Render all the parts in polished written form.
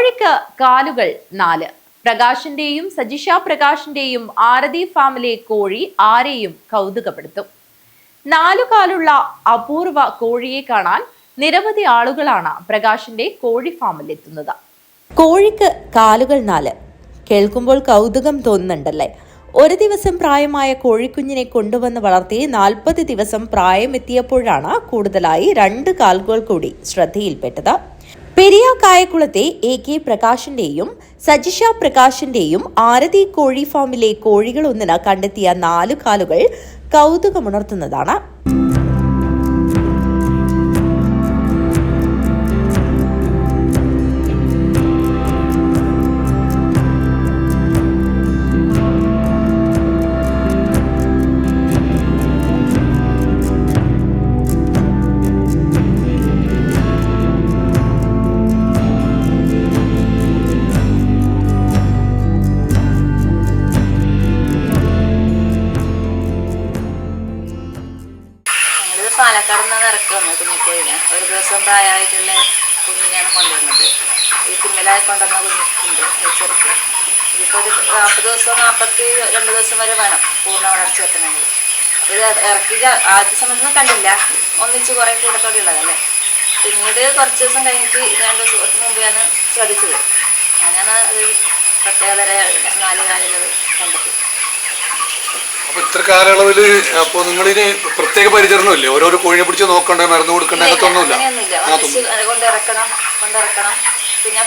കോഴിക്ക് കാലുകൾ 4. പ്രകാശിന്റെയും സജിഷ പ്രകാശിന്റെയും ആരതി ഫാമിലെ കോഴി ആരെയും കൗതുകപ്പെടുത്തും. 4 കാലുള്ള അപൂർവ കോഴിയെ കാണാൻ നിരവധി ആളുകളാണ് പ്രകാശിന്റെ കോഴി ഫാമിൽ എത്തുന്നത്. കോഴിക്ക് കാലുകൾ 4 കേൾക്കുമ്പോൾ കൗതുകം തോന്നുന്നുണ്ടല്ലേ? ഒരു ദിവസം പ്രായമായ കോഴിക്കുഞ്ഞിനെ കൊണ്ടുവന്ന് വളർത്തി 40 ദിവസം പ്രായമെത്തിയപ്പോഴാണ് കൂടുതലായി 2 കാലുകൾ കൂടി ശ്രദ്ധയിൽപ്പെട്ടത്. പെരിയ കായക്കുളത്തെ AK പ്രകാശിന്റെയും സജിഷ പ്രകാശിന്റെയും ആരതി കോഴി ഫാമിലെ കോഴികളൊന്നിന് കണ്ടെത്തിയ 4 കാലുകൾ കൗതുകമുണർത്തുന്നതാണ്. പാലക്കാട് നിന്നാണ് ഇറക്കി വന്നത് കുഞ്ഞിക്കോഴിനെ. ഒരു ദിവസം പ്രായമായിട്ടുള്ള കുഞ്ഞിനെയാണ് കൊണ്ടുവരുന്നത്. ഈ കുഞ്ഞിലായി കൊണ്ടുവന്ന കുഞ്ഞിക്കുണ്ട് ചെറുക്ക്. ഇതിപ്പോൾ ഒരു 40 ദിവസം 42 ദിവസം വരെ വേണം പൂർണ്ണ വളർച്ച എത്തണമെങ്കിൽ. അപ്പോൾ ഇത് ഇറക്കി ആദ്യ സമയത്തൊന്നും കണ്ടില്ല, ഒന്നിച്ച് കുറേ കൂടത്തോടെ ഉള്ളതല്ലേ. പിന്നീട് കുറച്ച് ദിവസം കഴിഞ്ഞിട്ട് 2 ദിവസം മുമ്പെയാണ് ശ്രദ്ധിച്ചത്. അങ്ങനെയാണ് അത് പ്രത്യേകതര 4 കാലുള്ളത് കണ്ടെത്തി. അപ്പൊ ഇത്ര കാലയളവില് അപ്പൊ നിങ്ങളിന് പ്രത്യേക പരിചരണമില്ലേ? ഓരോരോ കോഴിനെ പിടിച്ച് നോക്കണ്ടേ, മരുന്ന് കൊടുക്കണ്ടേ, അങ്ങനത്തൊന്നുമില്ല? കൊണ്ടിറക്കണം. പിന്നെ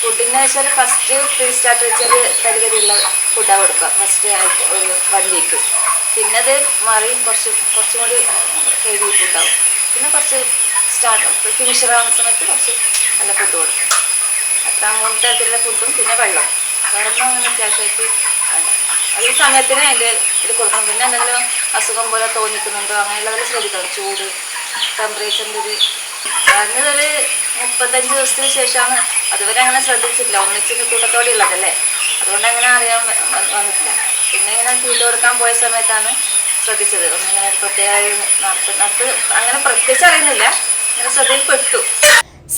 ഫുഡിന് വെച്ചാൽ ഫസ്റ്റ് പ്രീ സ്റ്റാർട്ട് വെച്ചാൽ തരിതരിയുള്ള ഫുഡാണ് കൊടുക്കുക ഫസ്റ്റ് ആയിട്ട് ഒരു 1 വീക്ക്. പിന്നെ അത് മാറി കുറച്ചും കൂടി ഹെവി ഫുഡാവും. പിന്നെ കുറച്ച് ഫിനിഷറാവുന്ന സമയത്ത് കുറച്ച് നല്ല ഫുഡ് കൊടുക്കും. അത്ര 3 തരത്തിലുള്ള ഫുഡും പിന്നെ വെള്ളം വേറൊന്നും അങ്ങനെ അത്യാവശ്യമായിട്ട് വേണ്ട. അത് ഈ സമയത്തിന് അതിൻ്റെ ഇത് കൊടുക്കണം. പിന്നെ എന്തെങ്കിലും അസുഖം പോലെ തോന്നിക്കുന്നുണ്ടോ അങ്ങനെയുള്ളതിൽ ശ്രദ്ധിക്കണം. ചൂട്, ടെമ്പറേച്ചറിൻ്റെ ഒരു പറഞ്ഞതൊരു 35 ദിവസത്തിന് ശേഷമാണ്. അതുവരെ അങ്ങനെ ശ്രദ്ധിച്ചിട്ടില്ല, ഒന്നിച്ച് കൂട്ടത്തോടെ ഉള്ളതല്ലേ, അതുകൊണ്ട് അങ്ങനെ അറിയാൻ വന്നിട്ടില്ല. പിന്നെ ഇങ്ങനെ തീറ്റ കൊടുക്കാൻ പോയ സമയത്താണ് ശ്രദ്ധിച്ചത്. ഒന്നിങ്ങനെ പ്രത്യേകമായി നടത്ത് അങ്ങനെ പ്രത്യേകിച്ച് അറിയുന്നില്ല, ഇങ്ങനെ ശ്രദ്ധയിൽപ്പെട്ടു.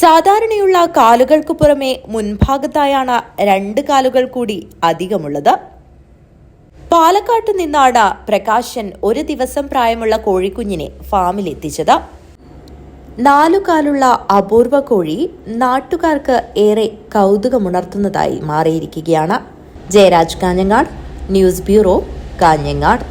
സാധാരണയുള്ള കാലുകൾക്ക് പുറമെ മുൻഭാഗത്തായാണ് 2 കാലുകൾ കൂടി അധികമുള്ളത്. പാലക്കാട്ട് നിന്നാണ് പ്രകാശൻ ഒരു ദിവസം പ്രായമുള്ള കോഴിക്കുഞ്ഞിനെ ഫാമിലെത്തിച്ചത്. 4 കാലുള്ള അപൂർവ കോഴി നാട്ടുകാർക്ക് ഏറെ കൗതുകമുണർത്തുന്നതായി മാറിയിരിക്കുകയാണ്. Jayaraj Kanhangad, news bureau, Kanhangad.